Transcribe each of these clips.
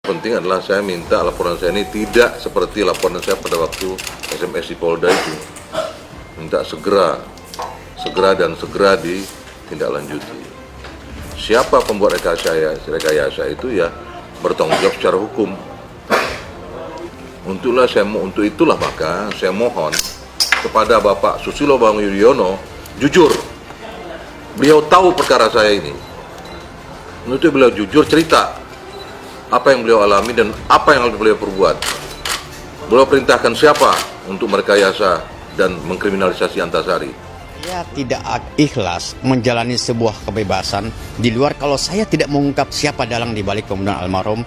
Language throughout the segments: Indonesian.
Penting adalah saya minta laporan saya ini tidak seperti laporan saya pada waktu SMS di Polda itu. Minta segera ditindaklanjuti. Siapa pembuat rekayasa itu ya bertanggung jawab secara hukum. Untuk itulah maka saya mohon kepada Bapak Susilo Bambang Yudhoyono jujur. Beliau tahu perkara saya ini. Untuk beliau jujur cerita apa yang beliau alami dan apa yang harus beliau perbuat. Beliau perintahkan siapa untuk merekayasa dan mengkriminalisasi Antasari. Saya tidak ikhlas menjalani sebuah kebebasan di luar kalau saya tidak mengungkap siapa dalang di balik pembunuhan almarhum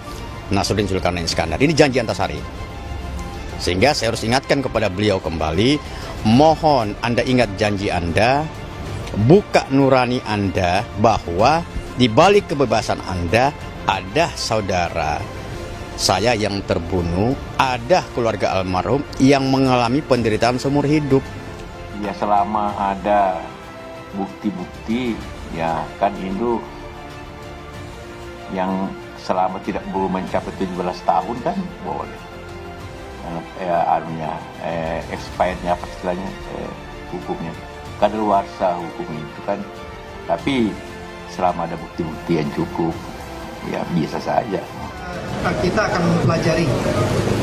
Nasruddin Zulkarnain Iskandar. Ini janji Antasari. Sehingga saya harus ingatkan kepada beliau kembali, mohon Anda ingat janji Anda, buka nurani Anda bahwa di balik kebebasan Anda ada saudara saya yang terbunuh, ada keluarga almarhum yang mengalami penderitaan seumur hidup. Ya selama ada bukti-bukti ya kan itu yang selama tidak belum mencapai 17 tahun kan boleh. Expirednya apa istilahnya hukumnya kadaluarsa hukum itu kan, tapi selama ada bukti-bukti yang cukup ya biasa saja. Kita akan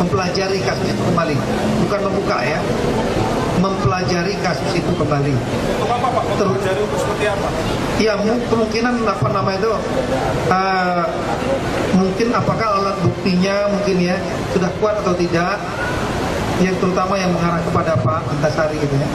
mempelajari kasus itu kembali, bukan membuka ya, mempelajari kasus itu kembali. Untuk apa Pak? Mempelajari untuk seperti apa? Ya kemungkinan mungkin apakah alat buktinya mungkin ya sudah kuat atau tidak, yang terutama yang mengarah kepada Pak Antasari gitu ya.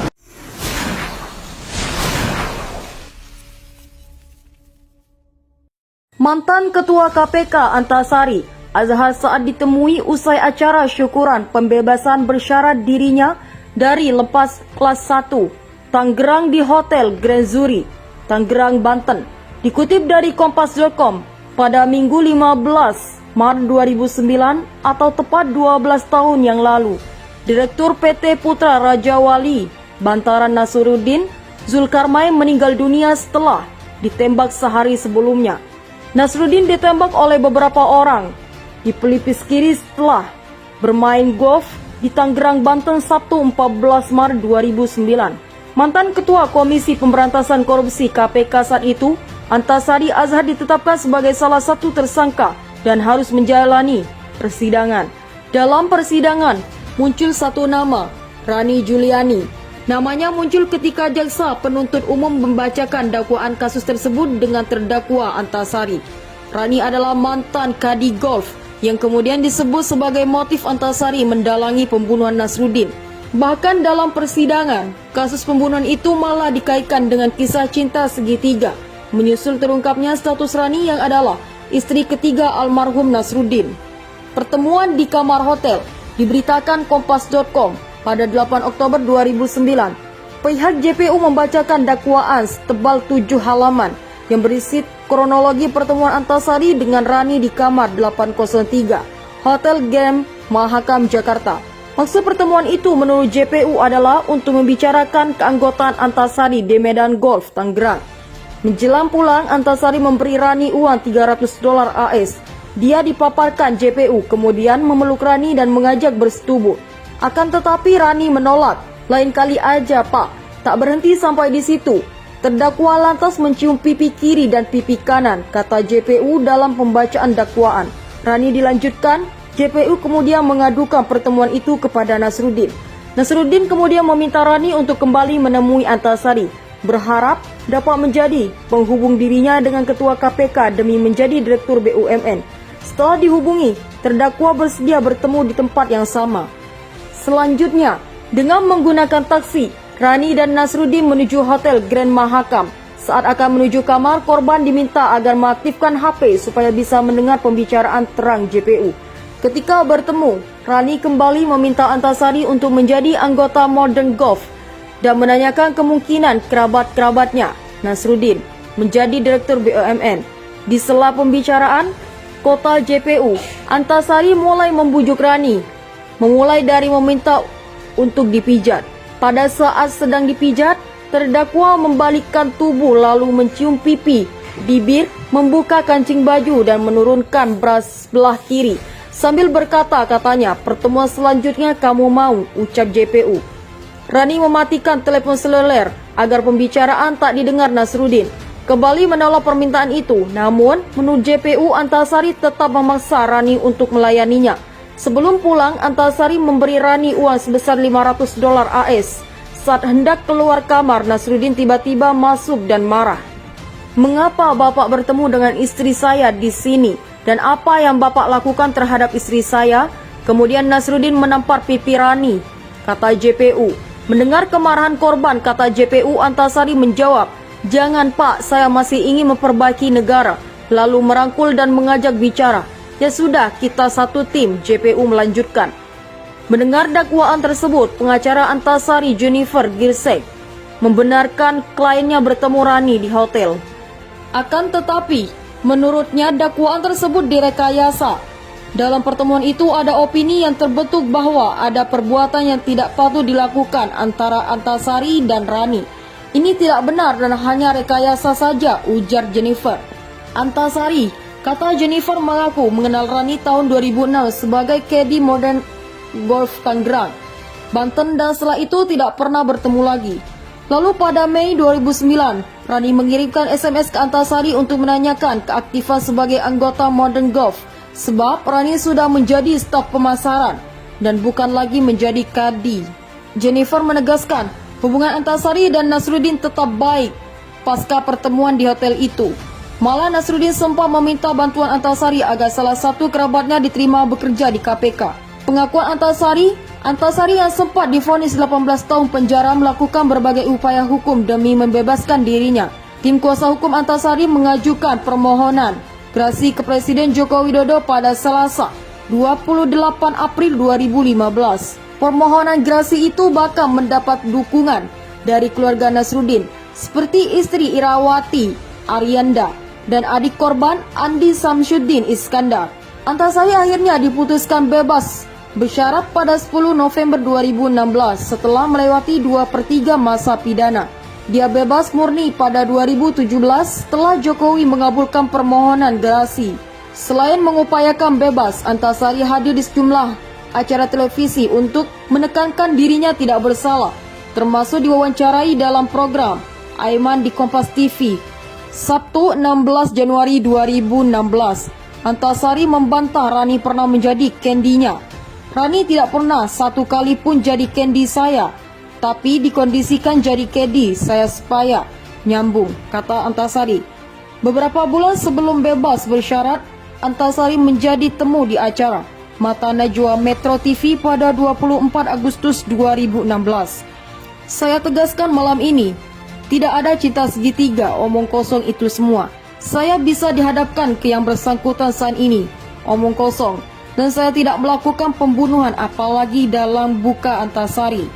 Mantan Ketua KPK Antasari Azhar saat ditemui usai acara syukuran pembebasan bersyarat dirinya dari lepas kelas 1 Tangerang di Hotel Grand Zuri, Tangerang, Banten. Dikutip dari Kompas.com, pada Minggu 15 Maret 2009 atau tepat 12 tahun yang lalu, Direktur PT Putra Raja Wali Bantaran Nasruddin Zulkarnain meninggal dunia setelah ditembak sehari sebelumnya. Nasruddin ditembak oleh beberapa orang di pelipis kiri setelah bermain golf di Tangerang, Banten Sabtu 14 Maret 2009. Mantan Ketua Komisi Pemberantasan Korupsi KPK saat itu, Antasari Azhar ditetapkan sebagai salah satu tersangka dan harus menjalani persidangan. Dalam persidangan, muncul satu nama, Rani Juliani. Namanya muncul ketika jaksa penuntut umum membacakan dakwaan kasus tersebut dengan terdakwa Antasari. Rani adalah mantan kadi golf yang kemudian disebut sebagai motif Antasari mendalangi pembunuhan Nasruddin. Bahkan dalam persidangan, kasus pembunuhan itu malah dikaitkan dengan kisah cinta segitiga, menyusul terungkapnya status Rani yang adalah istri ketiga almarhum Nasruddin. Pertemuan di kamar hotel diberitakan Kompas.com pada 8 Oktober 2009. Pihak JPU membacakan dakwaan setebal 7 halaman yang berisi kronologi pertemuan Antasari dengan Rani di kamar 803 Hotel Grand Mahakam, Jakarta. Maksud pertemuan itu menurut JPU adalah untuk membicarakan keanggotaan Antasari di Medan Golf Tangerang. Menjelang pulang, Antasari memberi Rani uang $300 AS. Dia dipaparkan JPU, kemudian memeluk Rani dan mengajak bersetubuh. Akan tetapi Rani menolak. Lain kali aja Pak. Tak berhenti sampai di situ. Terdakwa lantas mencium pipi kiri dan pipi kanan, kata JPU dalam pembacaan dakwaan. Rani dilanjutkan, JPU kemudian mengadukan pertemuan itu kepada Nasruddin. Nasruddin kemudian meminta Rani untuk kembali menemui Antasari, berharap dapat menjadi penghubung dirinya dengan Ketua KPK demi menjadi Direktur BUMN. Setelah dihubungi, terdakwa bersedia bertemu di tempat yang sama. Selanjutnya, dengan menggunakan taksi, Rani dan Nasruddin menuju Hotel Grand Mahakam. Saat akan menuju kamar, korban diminta agar mengaktifkan HP supaya bisa mendengar pembicaraan terang JPU. Ketika bertemu, Rani kembali meminta Antasari untuk menjadi anggota Modern Golf dan menanyakan kemungkinan kerabat-kerabatnya, Nasruddin, menjadi Direktur BUMN. Di sela pembicaraan, kota JPU, Antasari mulai membujuk Rani, memulai dari meminta untuk dipijat. Pada saat sedang dipijat, terdakwa membalikkan tubuh lalu mencium pipi, bibir, membuka kancing baju dan menurunkan bras sebelah kiri. Sambil berkata, katanya, pertemuan selanjutnya kamu mau, ucap JPU. Rani mematikan telepon seluler agar pembicaraan tak didengar Nasruddin. Kembali menolak permintaan itu, namun menurut JPU Antasari tetap memaksa Rani untuk melayaninya. Sebelum pulang, Antasari memberi Rani uang sebesar $500 AS. Saat hendak keluar kamar, Nasruddin tiba-tiba masuk dan marah. Mengapa Bapak bertemu dengan istri saya di sini? Dan apa yang Bapak lakukan terhadap istri saya? Kemudian Nasruddin menampar pipi Rani, kata JPU. Mendengar kemarahan korban, kata JPU Antasari menjawab, "Jangan Pak, saya masih ingin memperbaiki negara." Lalu merangkul dan mengajak bicara. "Ya sudah, kita satu tim," JPU melanjutkan. Mendengar dakwaan tersebut, pengacara Antasari Jennifer Girsek membenarkan kliennya bertemu Rani di hotel. Akan tetapi, menurutnya dakwaan tersebut direkayasa. Dalam pertemuan itu ada opini yang terbentuk bahwa ada perbuatan yang tidak patut dilakukan antara Antasari dan Rani. Ini tidak benar dan hanya rekayasa saja, ujar Jennifer. Antasari, kata Jennifer, mengaku mengenal Rani tahun 2006 sebagai caddy Modern Golf Tangerang, Banten, dan setelah itu tidak pernah bertemu lagi. Lalu pada Mei 2009, Rani mengirimkan SMS ke Antasari untuk menanyakan keaktifan sebagai anggota Modern Golf, sebab Rani sudah menjadi staf pemasaran dan bukan lagi menjadi caddy. Jennifer menegaskan, hubungan Antasari dan Nasruddin tetap baik pasca pertemuan di hotel itu. Malah Nasruddin sempat meminta bantuan Antasari agar salah satu kerabatnya diterima bekerja di KPK. Pengakuan Antasari yang sempat divonis 18 tahun penjara melakukan berbagai upaya hukum demi membebaskan dirinya. Tim kuasa hukum Antasari mengajukan permohonan gerasi ke Presiden Joko Widodo pada Selasa, 28 April 2015. Permohonan gerasi itu bakal mendapat dukungan dari keluarga Nasruddin, seperti istri Irawati Arianda dan adik korban Andi Samsuddin Iskandar. Antasari akhirnya diputuskan bebas bersyarat pada 10 November 2016 setelah melewati 2/3 masa pidana. Dia bebas murni pada 2017 setelah Jokowi mengabulkan permohonan gerasi. Selain mengupayakan bebas, Antasari hadir di sejumlah acara televisi untuk menekankan dirinya tidak bersalah, termasuk diwawancarai dalam program Aiman di Kompas TV. Sabtu 16 Januari 2016, Antasari membantah Rani pernah menjadi candy-nya. Rani tidak pernah satu kali pun jadi candy saya, tapi dikondisikan jadi caddy saya supaya nyambung, kata Antasari. Beberapa bulan sebelum bebas bersyarat, Antasari menjadi temu di acara Mata Najwa Metro TV pada 24 Agustus 2016. "Saya tegaskan malam ini, tidak ada cinta segitiga, omong kosong itu semua. Saya bisa dihadapkan ke yang bersangkutan saat ini, omong kosong. Dan saya tidak melakukan pembunuhan apalagi dalam buka Antasari."